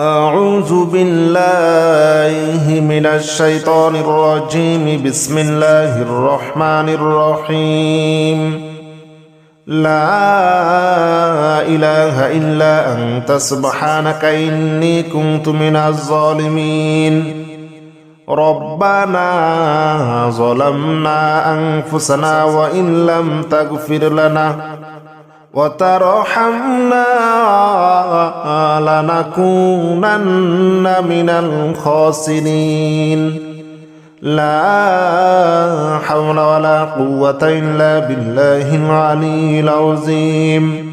أعوذ بالله من الشيطان الرجيم. بسم الله الرحمن الرحيم. لا إله إلا أنت سبحانك إني كنت من الظالمين. ربنا ظلمنا أنفسنا وإن لم تغفر لنا وترحمنا لنكونن من الخاسرين. لا حول ولا قوة إلا بالله العلي العظيم.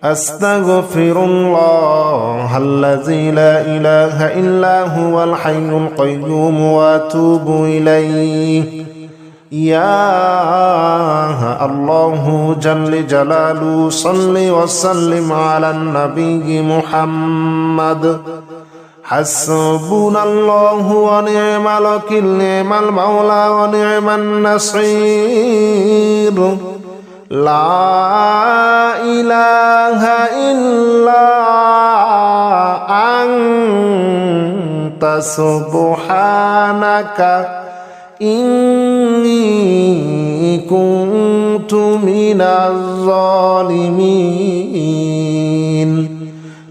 أستغفر الله الذي لا إله إلا هو الحي القيوم وأتوب إليه. يا الله جل جلاله صل وسلم على النبي محمد. حسبنا الله ونعم الوكيل، نعم المولى ونعم النصير. لا إله إلا أنت سبحانك إني كنت من الظالمين.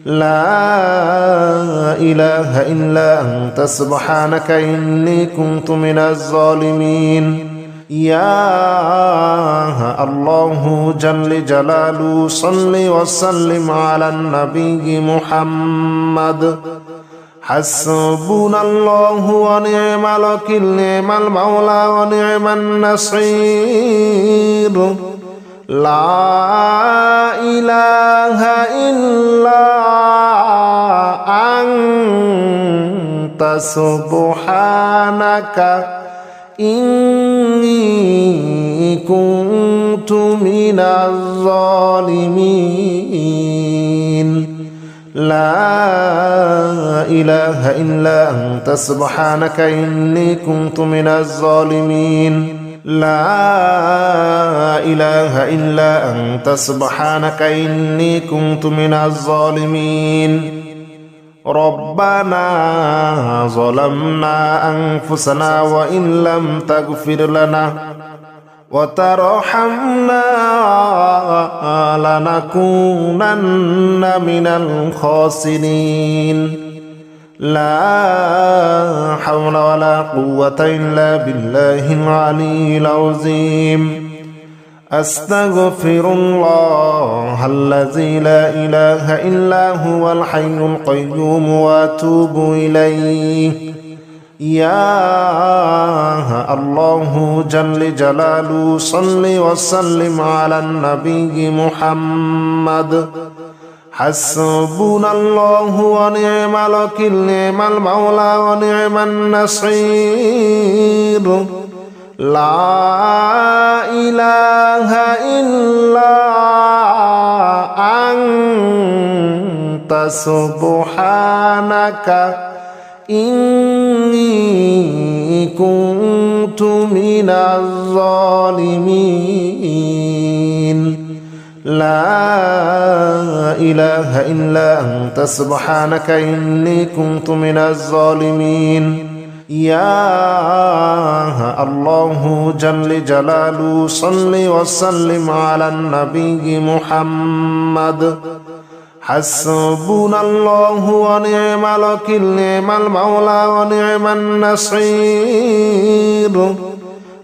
لا إله إلا أنت سبحانك إني كنت من الظالمين. يا الله جل جلاله صل وسلم على النبي محمد. حسبنا الله ونعم الوكيل، نعم المولى ونعم النصير. لا إله إلا أنت سبحانك إني كنت من الظالمين. لا إله إلا أنت سبحانك إني كنت من الظالمين. لا إله إلا أنت سبحانك إني كنت من الظالمين. ربنا ظلمنا أنفسنا وإن لم تغفر لنا وترحمنا لنكونن من الخاسرين. لا حول ولا قوة إلا بالله العلي العظيم. أستغفر الله الذي لا إله إلا هو الحي القيوم وأتوب إليه. يا الله جل جلاله صل وسلم على النبي محمد. حسبنا الله ونعم الوكيل، نعم المولى ونعم النصير. لا إله إلا أنت سبحانك إني كنت من الظالمين. لا إله إلا أنت سبحانك إني كنت من الظالمين. يا الله جل جلاله صل وسلم على النبي محمد. حسبنا الله ونعم الوكيل، نعم المولى ونعم النصير.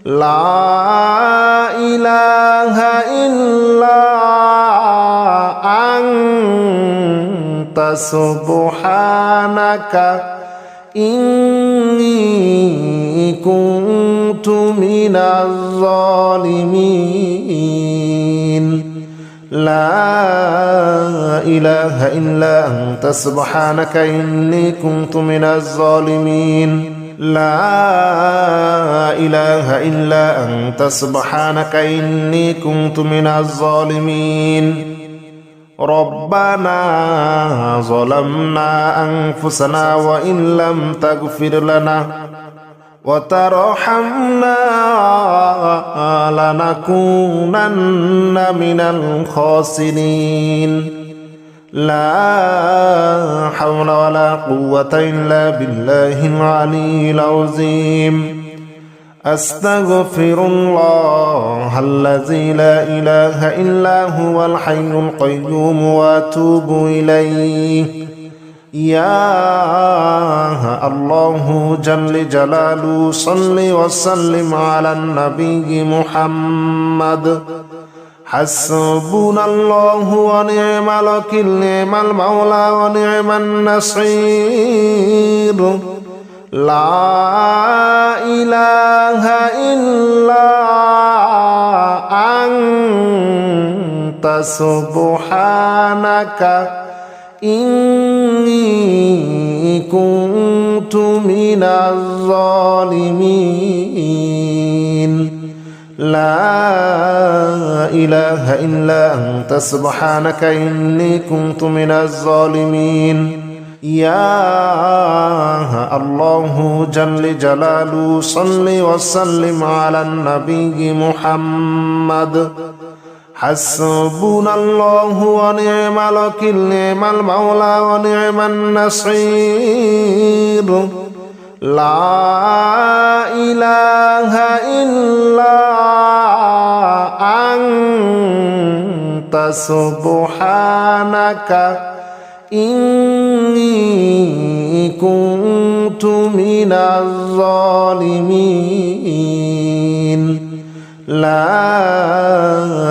لا إله إلا أنت سبحانك إني كنت من الظالمين. لا إله إلا أنت سبحانك إني كنت من الظالمين. لا إله إلا أنت سبحانك إني كنت من الظالمين. ربنا ظلمنا أنفسنا وإن لم تغفر لنا وترحمنا لنكونن من الخاسرين. لا حول ولا قوة إلا بالله العلي العظيم أستغفر الله الذي لا إله إلا هو الحي القيوم وأتوب إليه يا الله جل جلاله صل وسلم على النبي محمد حسبنا الله ونعم الوكيل نعم المولى ونعم النصير لا إله إلا أنت سبحانك إني كنت من الظالمين لا إله إلا أنت سبحانك إني كنت من الظالمين يا الله جل جلاله صل وسلم على النبي محمد حسبنا الله ونعم الوكيل نعم المولى ونعم النصير لا إله إلا أنت سبحانك إني كنت من الظالمين لا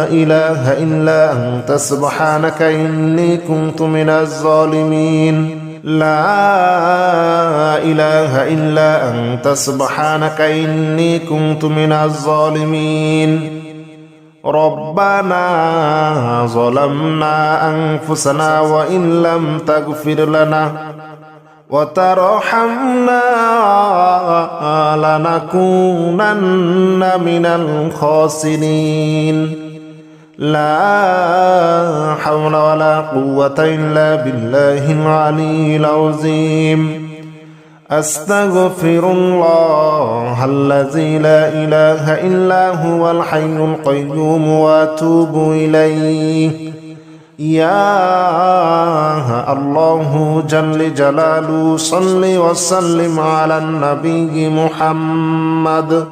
إله إلا أنت سبحانك إني كنت من الظالمين لا إله إلا أنت سبحانك إني كنت من الظالمين ربنا ظلمنا أنفسنا وإن لم تغفر لنا وترحمنا لنكونن من الخاسرين لا حول ولا قوة إلا بالله العلي العظيم أستغفر الله الذي لا إله إلا هو الحي القيوم وأتوب إليه يا الله جل جلاله صل وسلم على النبي محمد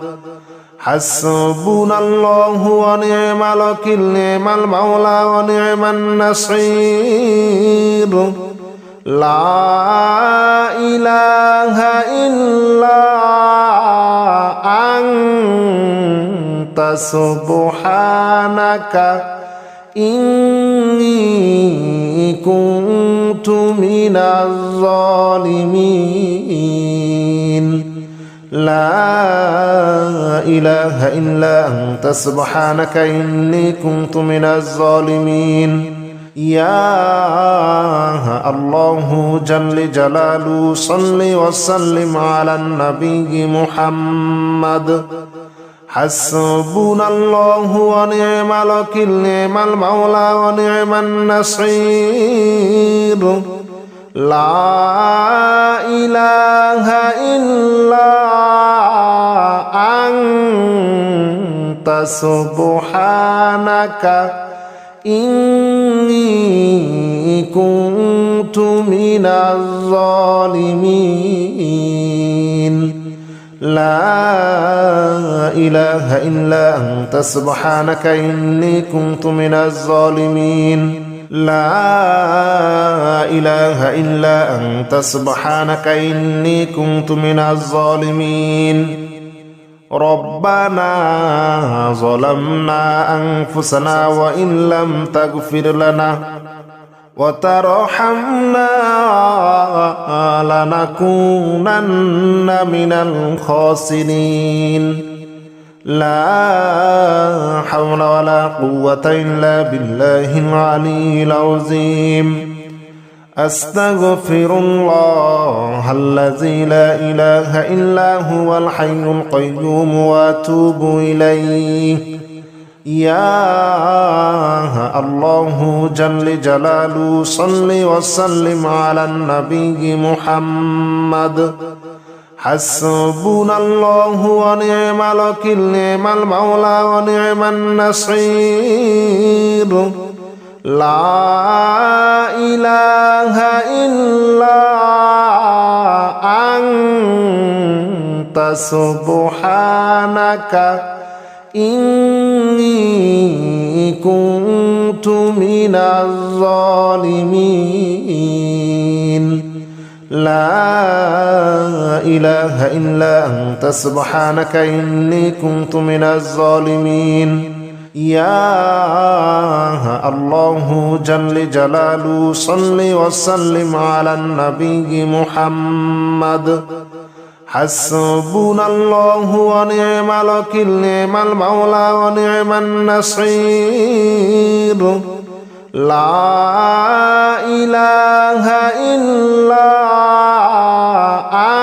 حسبنا الله ونعم الوكيل نعم المولى ونعم النصير لا إله إلا أنت سبحانك إني كنت من الظالمين لا إله إلا أنت سبحانك إني كنت من الظالمين يا الله جل جلاله صل وسلم على النبي محمد حسبنا الله ونعم الوكيل نعم المولى ونعم النصير لا إله إلا أنت سبحانك إني كنت من الظالمين لا إله إلا أنت سبحانك إني كنت من الظالمين لا إله إلا أنت سبحانك إني كنت من الظالمين ربنا ظلمنا أنفسنا وإن لم تغفر لنا وترحمنا لنكونن من الخاسرين لا حول ولا قوة إلا بالله العلي العظيم أستغفر الله الذي لا إله إلا هو الحي القيوم وأتوب إليه يا الله جل جلاله صل وسلم على النبي محمد حسبنا الله ونعم الوكيل نعم المولى ونعم النصير لا إله إلا أنت سبحانك إني كنت من الظالمين لا إله إلا أنت سبحانك إني كنت من الظالمين يا الله جل جلاله صل وسلم على النبي محمد حسبنا الله ونعم الوكيل نعم المولى ونعم النصير لا إله إلا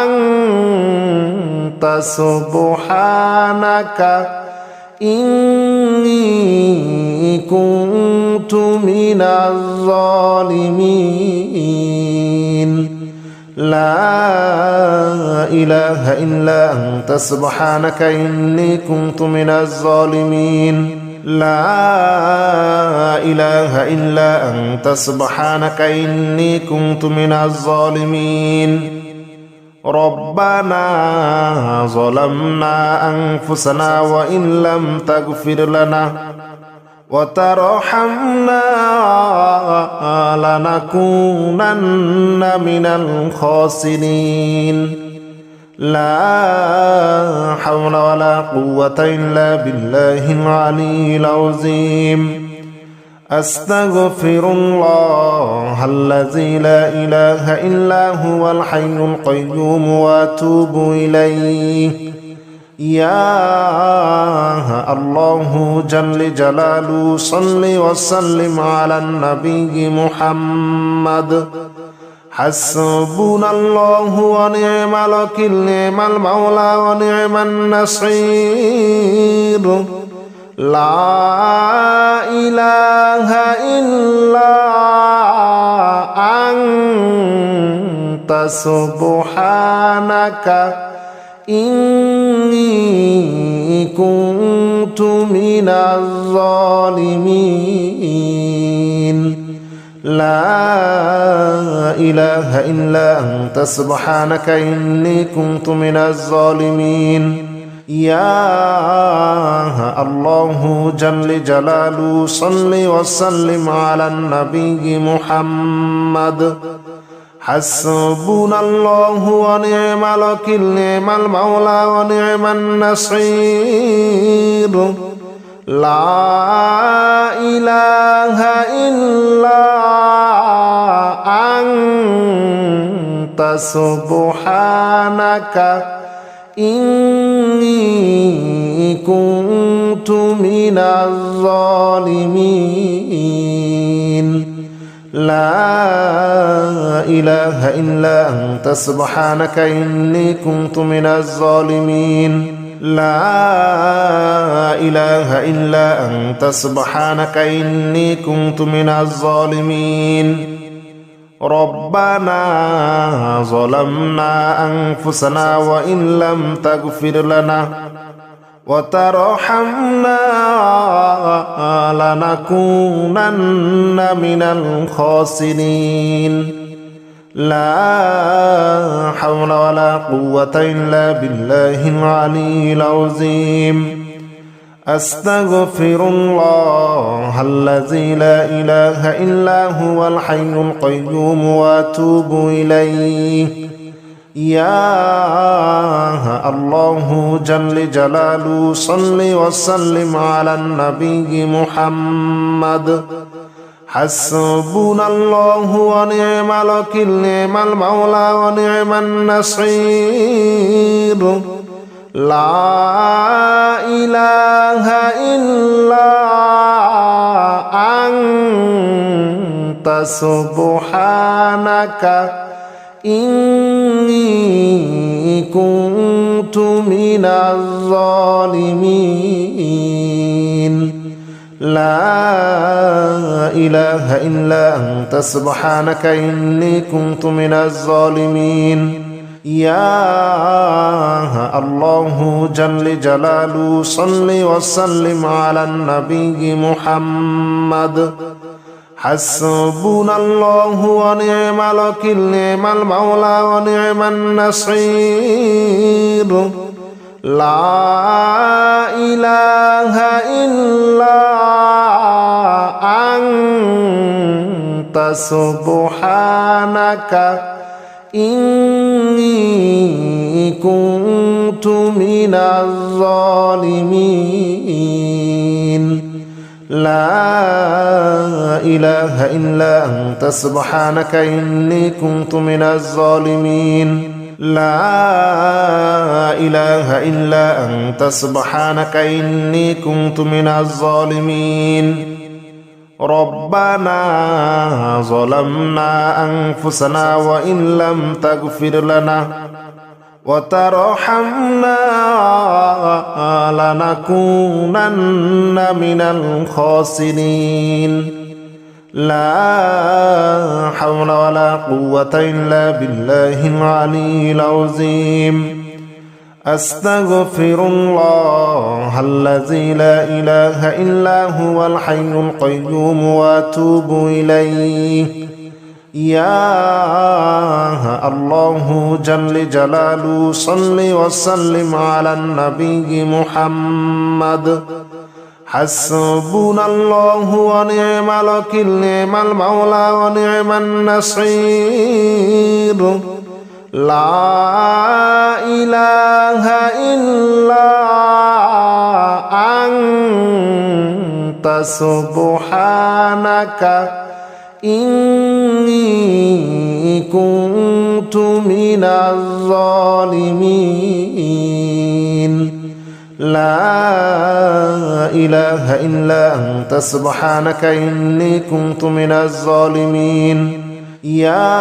أنت سبحانك إني كنت من الظالمين لا إله إلا أنت سبحانك إني كنت من الظالمين لا إله إلا أنت سبحانك إني كنت من الظالمين ربنا ظلمنا أنفسنا وإن لم تغفر لنا وترحمنا لنكونن من الخاسرين لا حول ولا قوة إلا بالله العلي العظيم أستغفر الله الذي لا إله إلا هو الحي القيوم وأتوب إليه يا الله جل جلاله صل وسلم على النبي محمد حسبنا الله ونعم الوكيل نعم المولى ونعم النصير لا إله إلا أنت سبحانك إني كنت من الظالمين لا إله إلا أنت سبحانك إني كنت من الظالمين يا الله جل جلاله صل وسلم على النبي محمد حسبنا الله ونعم الوكيل نعم المولى ونعم النصير لا إله إلا أنت سبحانك إني كنت من الظالمين لا إله إلا أنت سبحانك إني كنت من الظالمين لا إله إلا أنت سبحانك إني كنت من الظالمين ربنا ظلمنا أنفسنا وإن لم تغفر لنا وترحمنا لنكونن من الخاسرين لا حول ولا قوة إلا بالله العلي العظيم أستغفر الله الذي لا إله إلا هو الحي القيوم وأتوب إليه يا الله جل جلاله صل وسلم على النبي محمد حسبنا الله ونعم الوكيل نعم المولى ونعم النصير لا إله إلا أنت سبحانك إني كنت من الظالمين لا إله إلا أنت سبحانك إني كنت من الظالمين يا الله جل جلاله صل وسلم على النبي محمد حسبنا الله ونعم الوكيل نعم المولى ونعم النصير لا إله إلا أنت سبحانك إني كنت من الظالمين لا إله إلا أنت سبحانك إني كنت من الظالمين لا إله إلا أنت سبحانك إني كنت من الظالمين ربنا ظلمنا أنفسنا وإن لم تغفر لنا وترحمنا لنكونن من الخاسرين لا حول ولا قوة إلا بالله العلي العظيم أستغفر الله الذي لا إله إلا هو الحي القيوم وأتوب إليه يا الله جل جلاله صل وسلم على النبي محمد حسبنا الله ونعم الوكيل نعم المولى ونعم النصير لا إله إلا أنت سبحانك إني كنت من الظالمين لا إله إلا أنت سبحانك إني كنت من الظالمين يا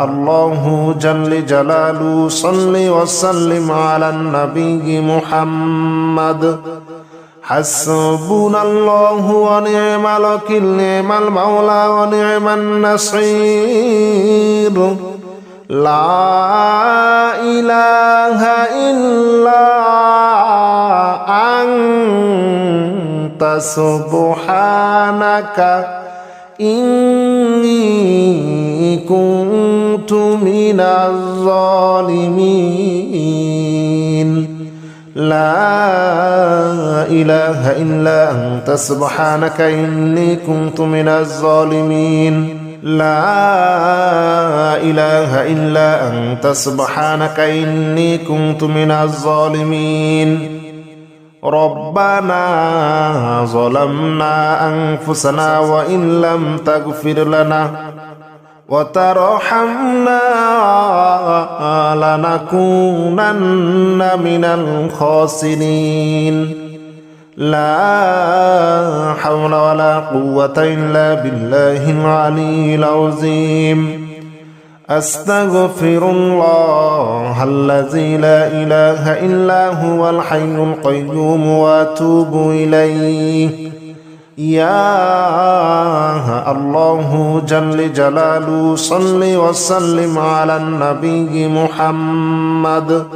الله جل جلاله صل وسلم على النبي محمد حسبنا الله ونعم الوكيل نعم المولى ونعم النصير لا إله إلا أنت سبحانك إني كنت من الظالمين لا إله إلا أنت سبحانك إني كنت من الظالمين لا إله إلا أنت سبحانك إني كنت من الظالمين ربنا ظلمنا أنفسنا وإن لم تغفر لنا وترحمنا لنكونن من الخاسرين لا حول ولا قوة إلا بالله العلي العظيم أستغفر الله الذي لا إله إلا هو الحي القيوم وأتوب إليه يا الله جل جلاله صل وسلم على النبي محمد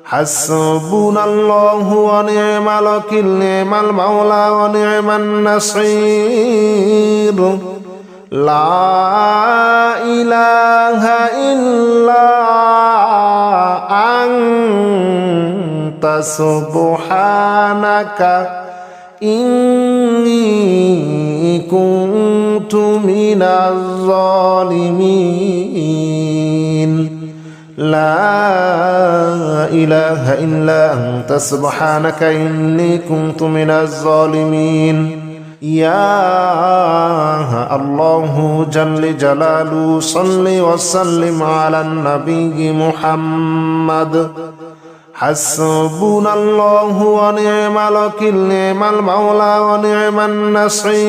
حسبنا الله ونعم الوكيل نعم المولى ونعم النصير لا إله إلا أنت سبحانك إني كنت من الظالمين لا إله إلا أنت سبحانك إني كنت من الظالمين يا الله جل جلاله صل وسلم على النبي محمد حسبنا الله ونعم الوكيل نعم المولى ونعم النصير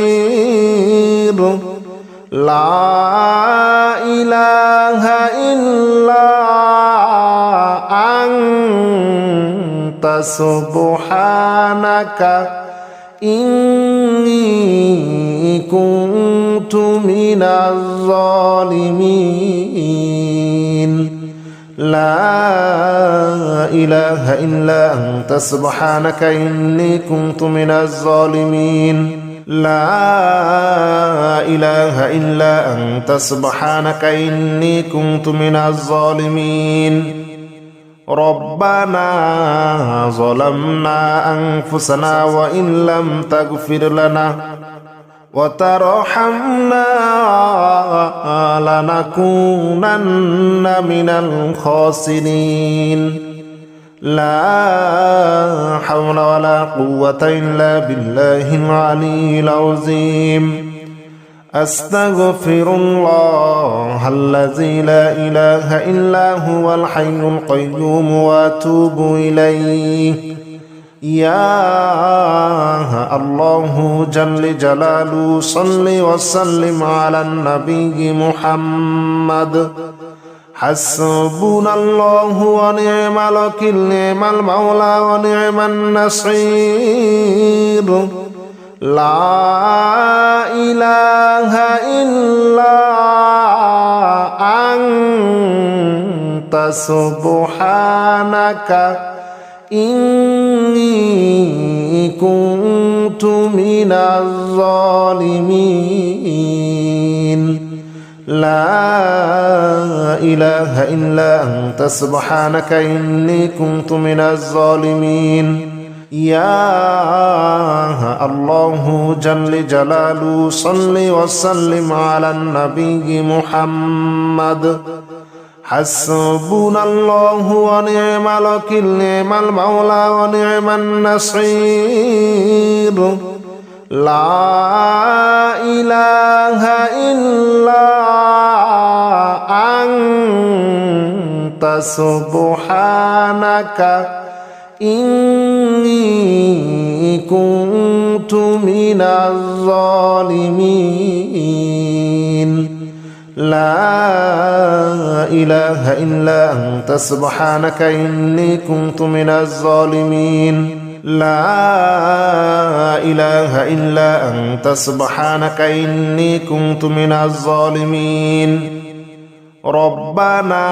لا إله إلا أنت سبحانك إني كنت من الظالمين لا إله إلا أنت سبحانك إني كنت من الظالمين لا إله إلا أنت سبحانك إني كنت من الظالمين ربنا ظلمنا أنفسنا وإن لم تغفر لنا وترحمنا لنكونن من الخاسرين لا حول ولا قوة إلا بالله العلي العظيم أستغفر الله الذي لا إله إلا هو الحي القيوم وأتوب إليه يا الله جل جلاله صل وسلم على النبي محمد حسبنا الله ونعم الوكيل نعم المولى ونعم النصير لا إله إلا أنت سبحانك إني كنت من الظالمين لا إله إلا أنت سبحانك إني كنت من الظالمين يا الله جل جلاله صل وسلم على النبي محمد حسبنا الله ونعم الوكيل نعم المولى ونعم النصير لا إله إلا أنت سبحانك إني كنت من الظالمين لا إله إلا أنت سبحانك إني كنت من الظالمين لا إله إلا أنت سبحانك إني كنت من الظالمين ربنا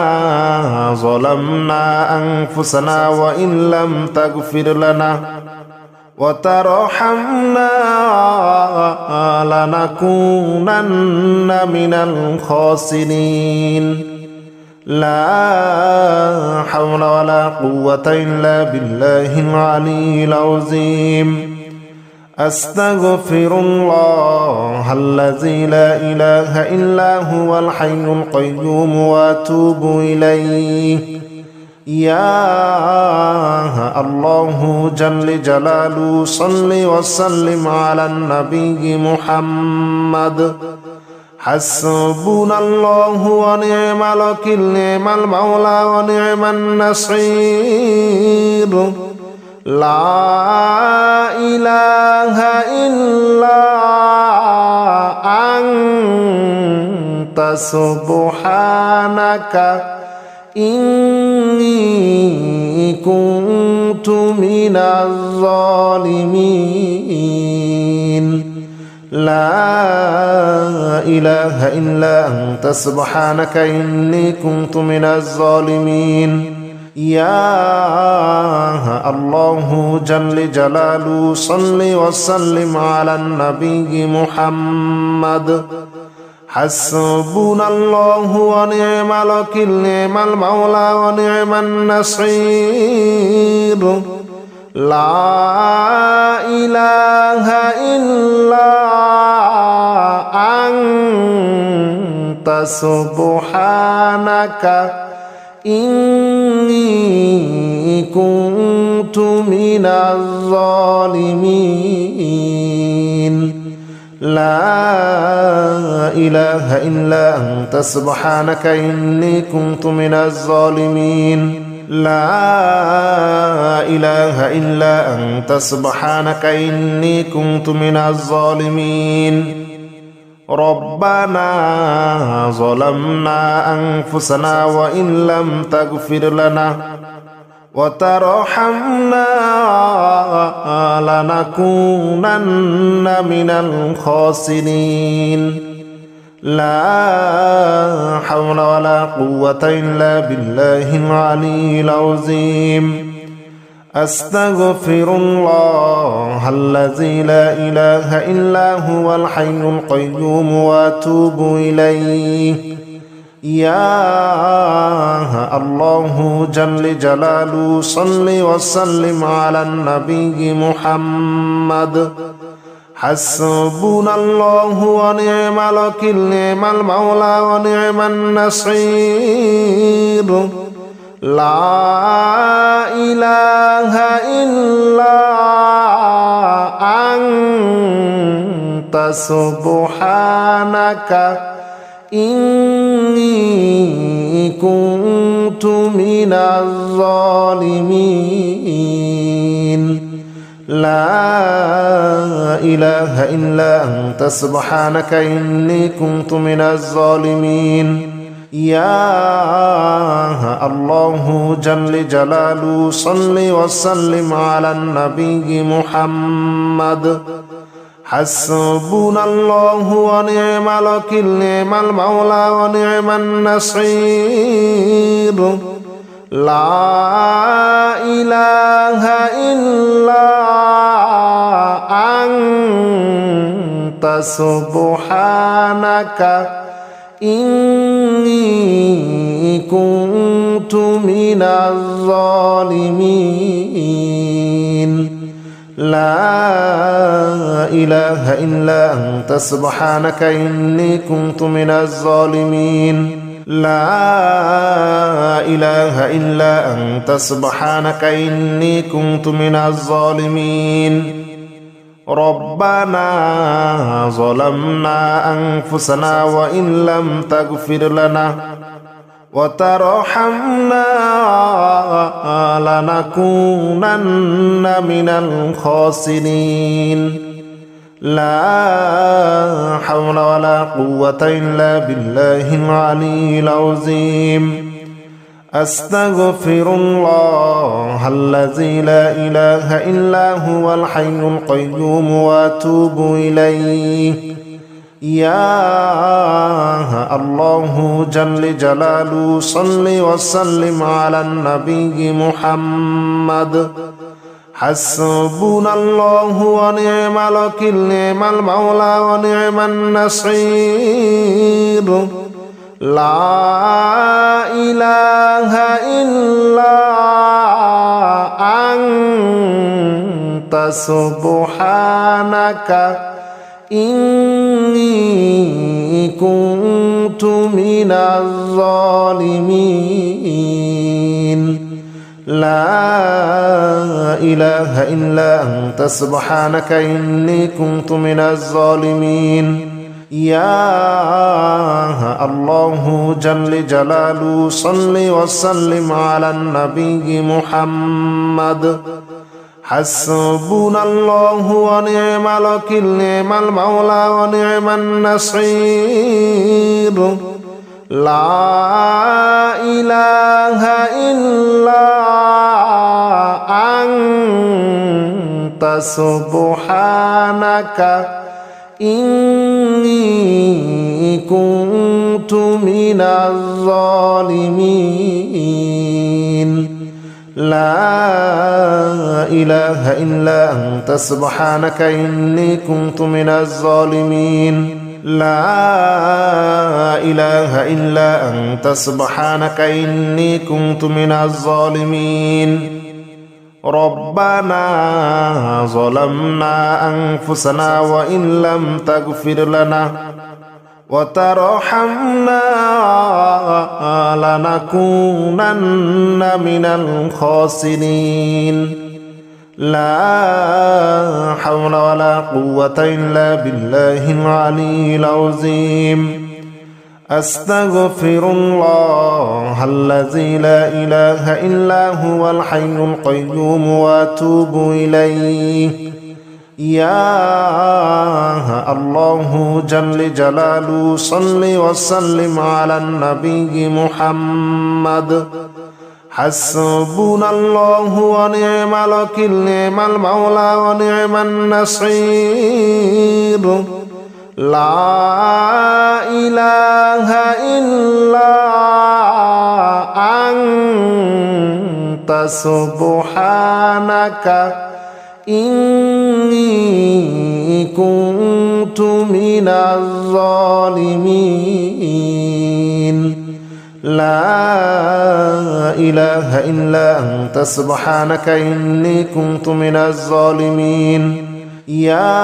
ظلمنا أنفسنا وإن لم تغفر لنا وترحمنا لنكونن من الخاسرين لا حول ولا قوة إلا بالله العلي العظيم أستغفر الله الذي لا إله إلا هو الحي القيوم وأتوب إليه يا الله جل جلاله صل وسلم على النبي محمد حسبنا الله ونعم الوكيل نعم المولى ونعم النصير لا إله إلا أنت سبحانك إني كنت من الظالمين لا إله إلا أنت سبحانك إني كنت من الظالمين يا الله جل جلاله صل وسلم على النبي محمد حسبنا الله ونعم الوكيل نعم المولى ونعم النصير لا إله إلا أنت سبحانك إني كنت من الظالمين لا إله إلا أنت سبحانك إني كنت من الظالمين لا إله إلا أنت سبحانك إني كنت من الظالمين ربنا ظلمنا أنفسنا وإن لم تغفر لنا وترحمنا لنكونن من الخاسرين لا حول ولا قوة إلا بالله العلي العظيم أستغفر الله الذي لا إله إلا هو الحي القيوم وأتوب إليه. يا الله جل جلاله صل وسلم على النبي محمد. حسبنا الله ونعم الوكيل، نعم المولى ونعم النصير. لا إله إلا أنت سبحانك إني كنت من الظالمين. لا إله إلا أنت سبحانك إني كنت من الظالمين. يا الله جل جلاله صل وسلم على النبي محمد. حسبنا الله ونعم الوكيل، نعم المولى ونعم النصير. لا إله إلا أنت سبحانك إني كنت من الظالمين. لا إله إلا أنت سبحانك إني كنت من الظالمين. لا إله إلا أنت سبحانك إني كنت من الظالمين. ربنا ظلمنا أنفسنا وإن لم تغفر لنا وترحمنا لنكونن من الخاسرين. لا حول ولا قوة إلا بالله العلي العظيم. أستغفر الله الذي لا إله إلا هو الحي القيوم وأتوب إليه. يا الله جل جلاله صل وسلم على النبي محمد. حسبنا الله ونعم الوكيل، نعم المولى ونعم النصير. لا إله إلا أنت سبحانك إني كنت من الظالمين. لا إله إلا أنت سبحانك إني كنت من الظالمين. يا الله جل جلاله صل وسلم على النبي محمد. حسبنا الله ونعم الوكيل، نعم المولى ونعم النصير. لا إله إلا أنت سبحانك إني كنت من الظالمين. لا إله إلا أنت سبحانك إني كنت من الظالمين. لا إله إلا أنت سبحانك إني كنت من الظالمين. ربنا ظلمنا أنفسنا وإن لم تغفر لنا وترحمنا لنكونن من الخاسرين. لا حول ولا قوة إلا بالله العلي العظيم. أستغفر الله الذي لا إله إلا هو الحي القيوم وأتوب إليه. يا الله جل جلاله صل وسلم على النبي محمد. حسبنا الله ونعم الوكيل، نعم المولى ونعم النصير. لا إله إلا أنت سبحانك إني كنت من الظالمين لا إله إلا أنت سبحانك إني كنت من الظالمين يا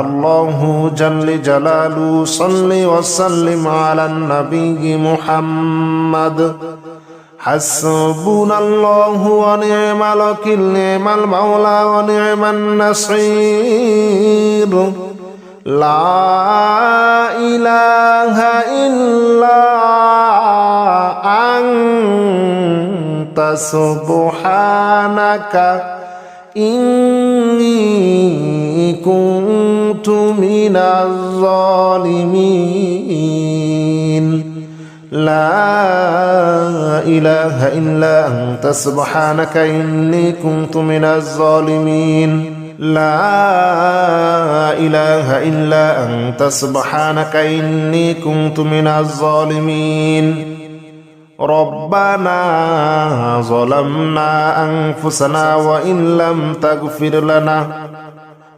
الله جل جلاله صل وسلم على النبي محمد حسبنا الله ونعم الوكيل نعم المولى ونعم النصير لا إله إلا أنت سبحانك إني كنت من الظالمين لا إله إلا أنت سبحانك إني كنت من الظالمين لا إله إلا أنت سبحانك إني كنت من الظالمين ربنا ظلمنا أنفسنا وإن لم تغفر لنا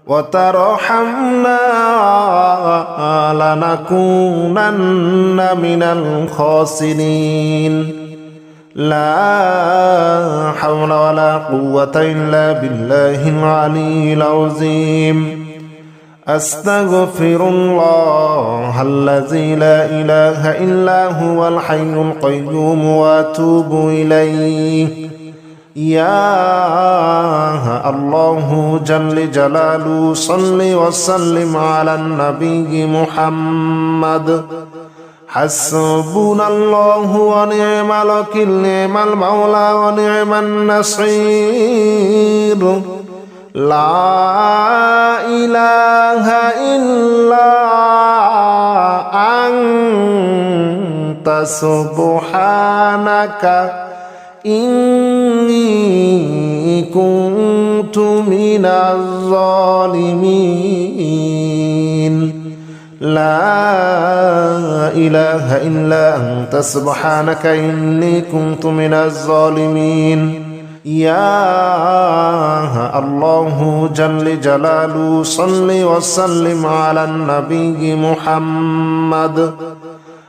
وترحمنا لنكونن من الخاسرين لا حول ولا قوة إلا بالله العلي العظيم أستغفر الله الذي لا إله إلا هو الحي القيوم وأتوب إليه يا الله جل جلاله صل وسلم على النبي محمد حسبنا الله ونعم الوكيل نعم المولى ونعم النصير لا إله إلا أنت سبحانك إني كنت من الظالمين لا إله إلا أنت سبحانك إني كنت من الظالمين يا الله جل جلاله صل وسلم على النبي محمد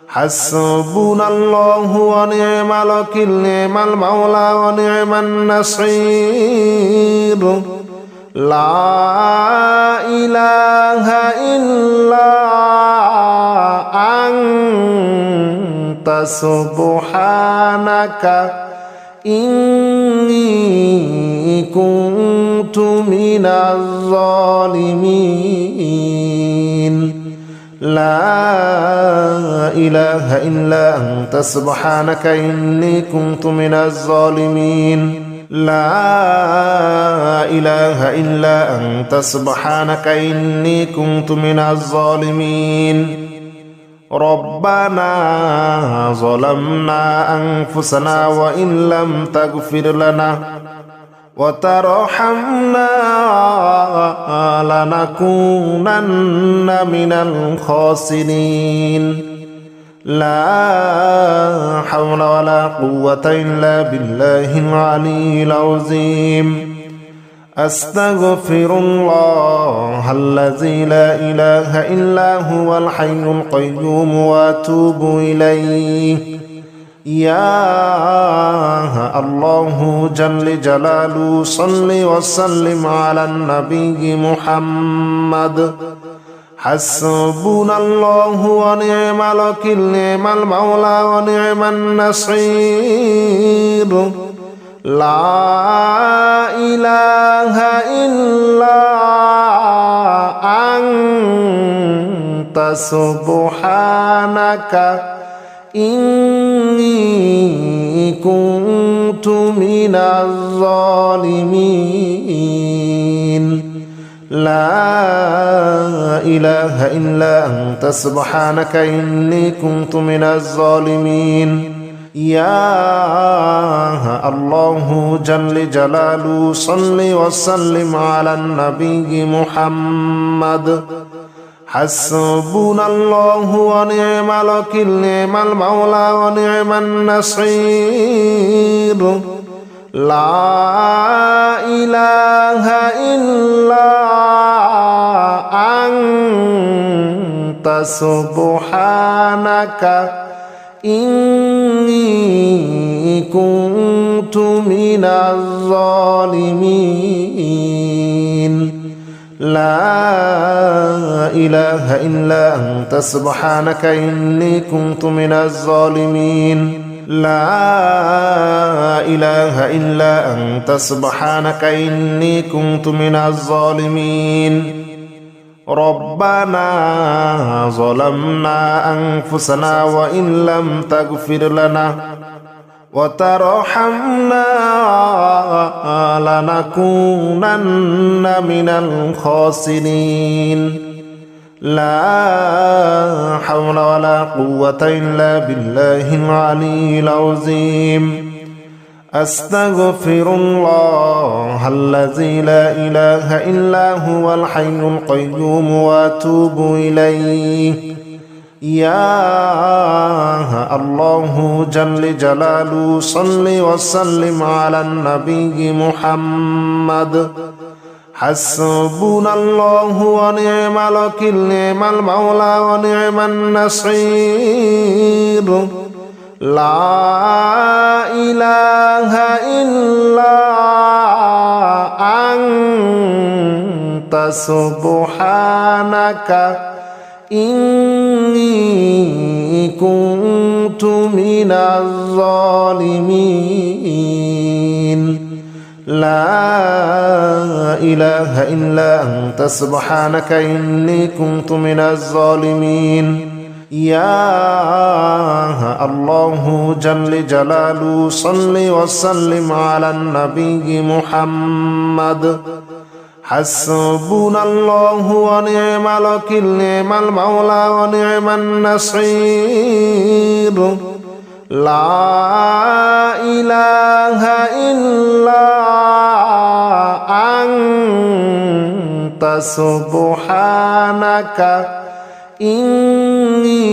حسبنا الله ونعم الوكيل نعم المولى ونعم النصير لا إله إلا أنت سبحانك إني كنت من الظالمين لا إله إلا أنت سبحانك إني كنت من الظالمين لا إله إلا أنت سبحانك إني كنت من الظالمين ربنا ظلمنا أنفسنا وإن لم تغفر لنا وترحمنا لنكونن من الخاسرين لا حول ولا قوة إلا بالله العلي العظيم أستغفر الله الذي لا إله إلا هو الحي القيوم وأتوب إليه يا الله جل جلاله صل وسلم على النبي محمد حسبنا الله ونعم الوكيل نعم المولى ونعم النصير لا إله إلا أنت سبحانك إني كنت من الظالمين لا إله إلا أنت سبحانك إني كنت من الظالمين يا الله جل جلاله صل وسلم على النبي محمد حسبنا الله ونعم الوكيل نعم المولى ونعم النصير لا إله إلا أنت سبحانك إني كنت من الظالمين لا إله إلا أنت سبحانك إني كنت من الظالمين لا إله إلا أنت سبحانك إني كنت من الظالمين ربنا ظلمنا أنفسنا وإن لم تغفر لنا وترحمنا لنكونن من الخاسرين لا حول ولا قوة إلا بالله العلي العظيم أستغفر الله الذي لا إله إلا هو الحي القيوم وأتوب إليه يا الله جل جلاله صل وسلم على النبي محمد حسبنا الله ونعم الوكيل نعم المولى ونعم النصير لا إله إلا أنت سبحانك إني كنت من الظالمين لا إله إلا أنت سبحانك إني كنت من الظالمين يا الله جل جلاله صل وسلم على النبي محمد حسبنا الله ونعم الوكيل نعم المولى ونعم النصير لا إله إلا أنت سبحانك إني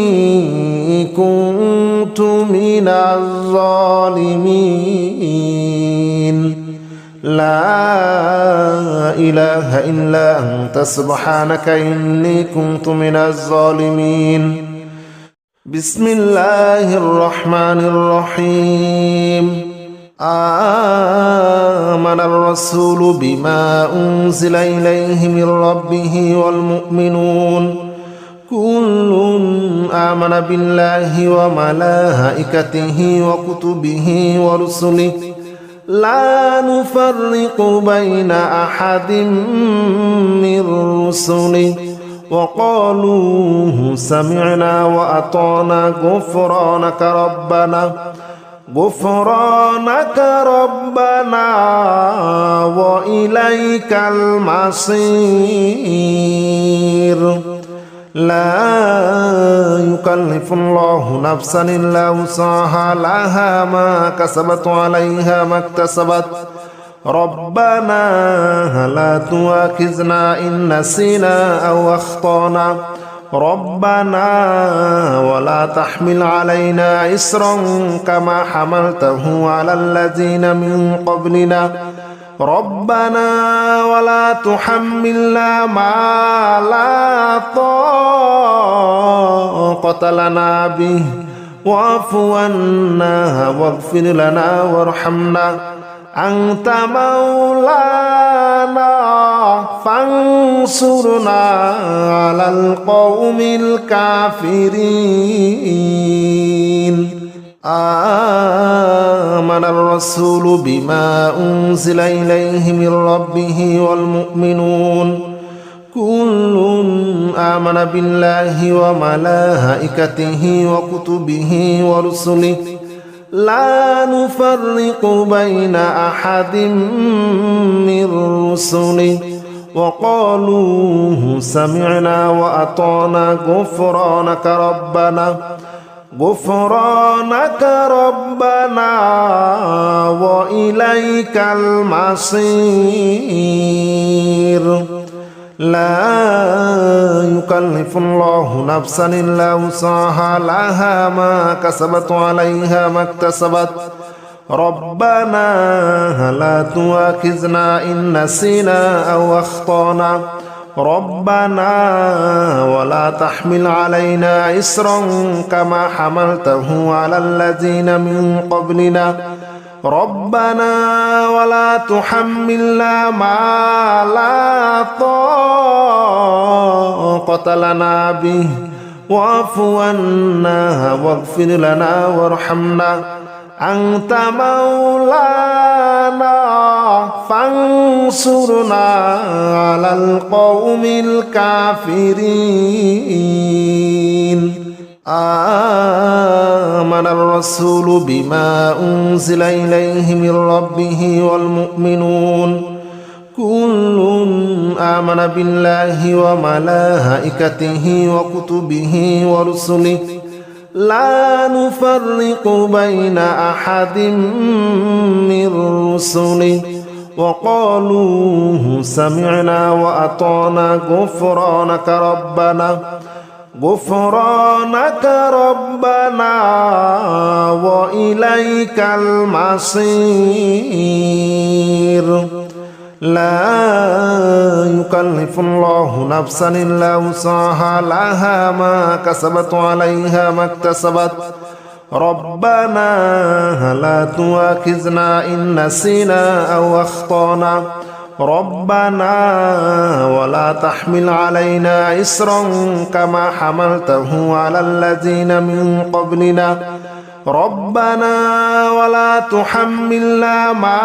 كنت من الظالمين لا إله إلا أنت سبحانك إني كنت من الظالمين بسم الله الرحمن الرحيم آمن الرسول بما أنزل إليه من ربه والمؤمنون كل آمن بالله وملائكته وكتبه ورسله لا نفرق بين أحد من رسله وقالوا سمعنا وأطعنا غفرانك ربنا وإليك المصير لا يكلف الله نفسا إلا وسعها لها ما كسبت عليها ما اكتسبت ربنا لا تؤاخذنا إن نسينا أو أخطأنا ربنا ولا تحمل علينا إصرا كما حملته على الذين من قبلنا ربنا ولا تحملنا ما لا طاقة لنا به واعف عنا واغفر لنا وارحمنا أنت مولانا فانصرنا على القوم الكافرين آمن الرسول بما أنزل إليه من ربه والمؤمنون كل آمن بالله وملائكته وكتبه ورسله لا نفرق بين أحد من رسله وقالوا سمعنا وأطعنا غفرانك ربنا وإليك المصير لا يكلف الله نفسا إلا وسعها لها ما كسبت وعليها ما اكتسبت ربنا لا تؤاخذنا إن نسينا أو أخطأنا ربنا ولا تحمل علينا إصرا كما حملته على الذين من قبلنا ربنا ولا تحملنا ما لا طاقة لنا به واعف عنا واغفر لنا وارحمنا أنت مولانا فانصرنا على القوم الكافرين آمن الرسول بما أنزل إليه من ربه والمؤمنون كل آمن بالله وملائكته وكتبه ورسله لا نفرق بين أحد من رسله وقالوا سمعنا وأطعنا غفرانك ربنا وإليك المصير لا يكلف الله نفسا إلا وسعها لها ما كسبت وعليها ما اكتسبت ربنا لا تؤاخذنا إن نسينا أو أخطأنا ربنا ولا تحمل علينا إصرا كما حملته على الذين من قبلنا ربنا ولا تحملنا ما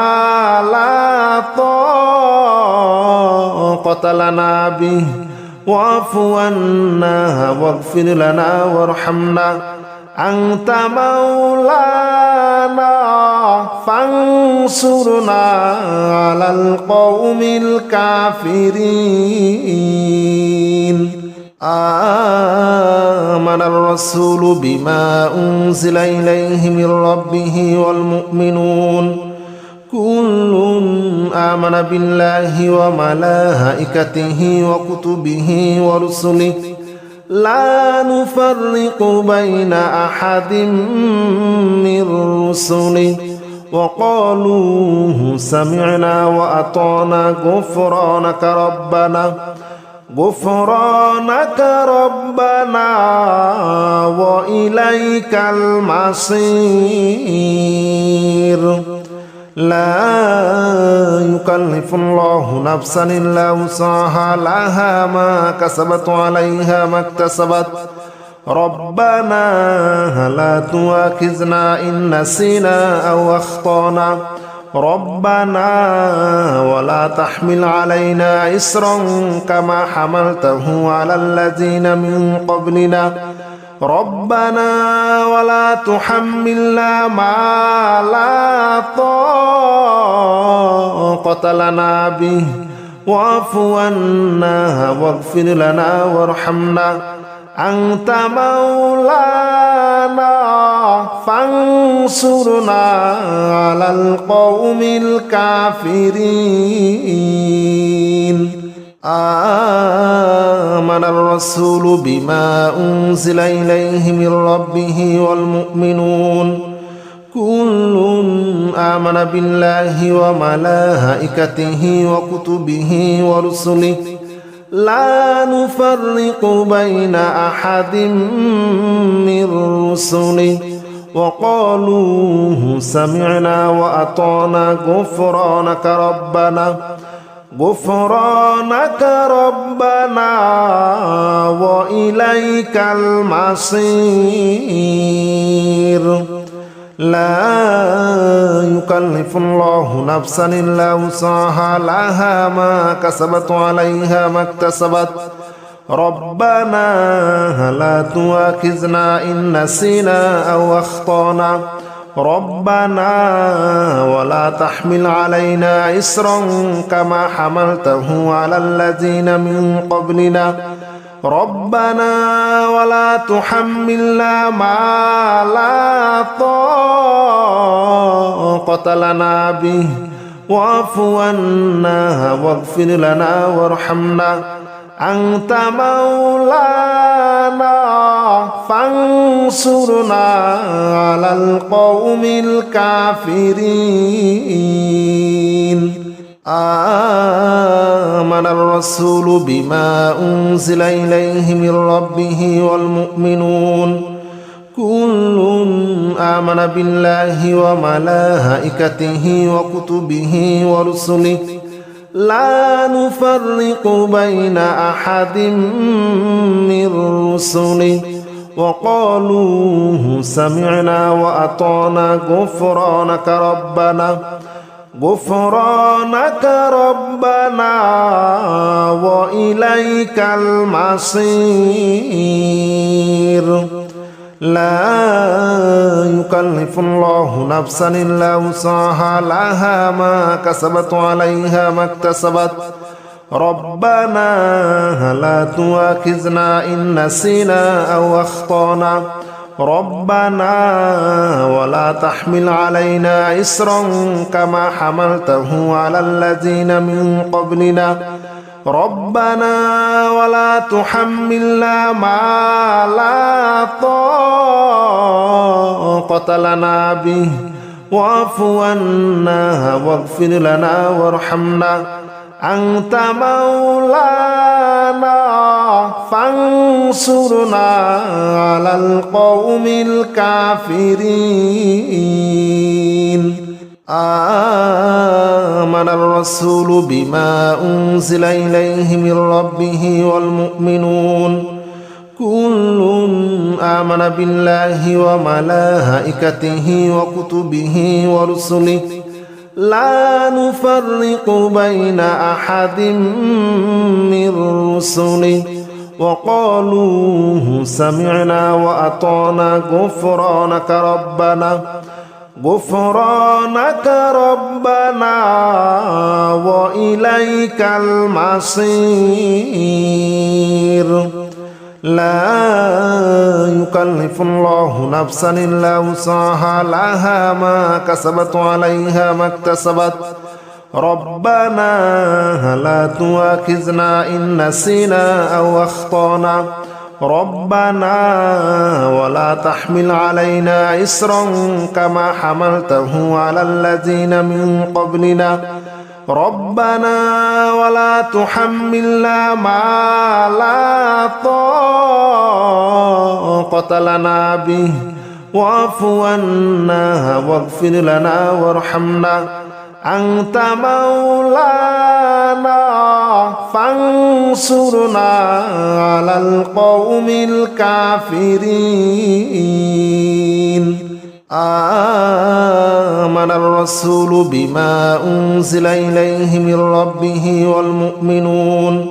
لا طاقة لنا به واعف عنا واغفر لنا وارحمنا أنت مولانا فانصرنا على القوم الكافرين آمن الرسول بما أنزل إليه من ربه والمؤمنون كل آمن بالله وملائكته وكتبه ورسله لا نفرق بين أحد من رسله وقالوا سمعنا وأطعنا غفرانك ربنا وإليك المصير لا يكلف الله نفسا إلا وسعها لها ما كسبت وعليها ما اكتسبت ربنا لا تؤاخذنا إن نسينا أو أخطأنا ربنا ولا تحمل علينا إصرا كما حملته على الذين من قبلنا ربنا ولا تحملنا ما لا طاقة لنا به واعف عنا واغفر لنا وارحمنا أنت مولانا فانصرنا على القوم الكافرين آمن الرسول بما أنزل إليه من ربه والمؤمنون كل آمن بالله وملائكته وكتبه ورسله لا نفرق بين أحد من رسله وقالوا سمعنا وأطعنا غفرانك ربنا وإليك المصير لا يكلف الله نفسا إلا وسعها لها ما كسبت وعليها ما اكتسبت ربنا لا تؤاخذنا إن نسينا أو أخطأنا ربنا ولا تحمل علينا إصرا كما حملته على الذين من قبلنا ربنا ولا تحملنا ما لا طاقة لنا به واعف عنا واغفر لنا وارحمنا أنت مولانا فانصرنا على القوم الكافرين آمن الرسول بما أنزل إليه من ربه والمؤمنون كل آمن بالله وملائكته وكتبه ورسله لا نفرق بين أحد من رسله وقالوا سمعنا وأطعنا غفرانك ربنا وإليك المصير لا يكلف الله نفسا إلا وسعها لها ما كسبت عليها ما اكتسبت ربنا لا تؤاخذنا إن نسينا أو أخطأنا ربنا ولا تحمل علينا إصرا كما حملته على الذين من قبلنا ربنا ولا تحملنا ما لا طاقة لنا به واعف عنا واغفر لنا وارحمنا أنت مولانا فانصرنا على القوم الكافرين آمن الرسول بما أنزل إليه من ربه والمؤمنون كل آمن بالله وملائكته وكتبه ورسله لا نفرق بين أحد من رسله وقالوا سمعنا وأطعنا غفرانك ربنا وإليك المصير لا يكلف الله نفسا إلا وسعها لها ما كسبت عليها ما اكتسبت ربنا لا تؤاخذنا إن نسينا أو أخطأنا ربنا ولا تحمل علينا إصرا كما حملته على الذين من قبلنا ربنا ولا تحملنا ما لا طاقة لنا به واعف عنا واغفر لنا وارحمنا أنت مولانا فانصرنا على القوم الكافرين آمن الرسول بما أنزل إليه من ربه والمؤمنون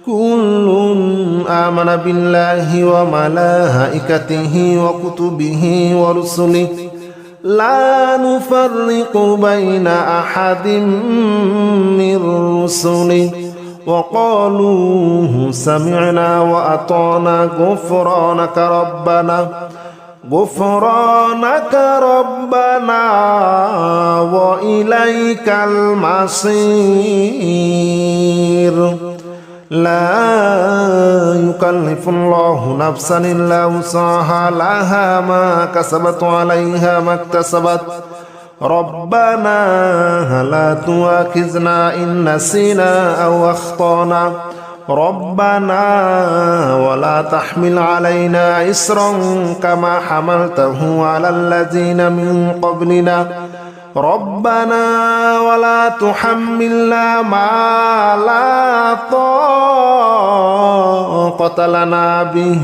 كل آمن بالله وملائكته وكتبه ورسله لا نفرق بين أحد من رسله وقالوا سمعنا وأطعنا غفرانك ربنا وإليك المصير لا يكلف الله نفسا إلا وسعها لها ما كسبت عليها ما اكتسبت ربنا لا تؤاخذنا إن نسينا أو أخطأنا ربنا ولا تحمل علينا إصرا كما حملته على الذين من قبلنا ربنا ولا تحملنا ما لا طاقة لنا به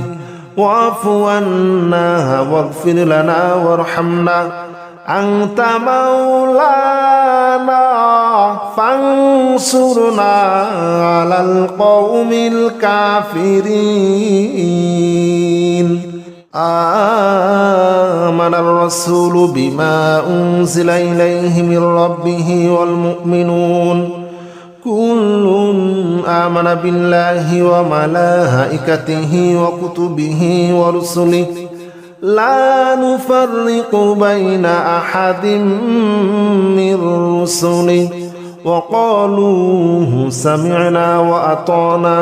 واعف عنا واغفر لنا وارحمنا أنت مولانا فانصرنا على القوم الكافرين آمن الرسول بما أنزل إليه من ربه والمؤمنون كل آمن بالله وملائكته وكتبه ورسله لا نفرق بين أحد من رسله وقالوا سمعنا وأطعنا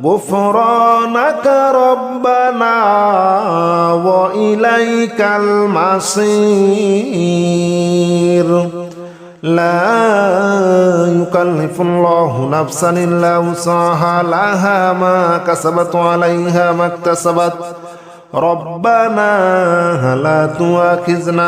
غفرانك ربنا وإليك المصير. لا يكلف الله نفسا إلا وسعها، لها ما كسبت وعليها ما اكتسبت. ربنا لا تؤاخذنا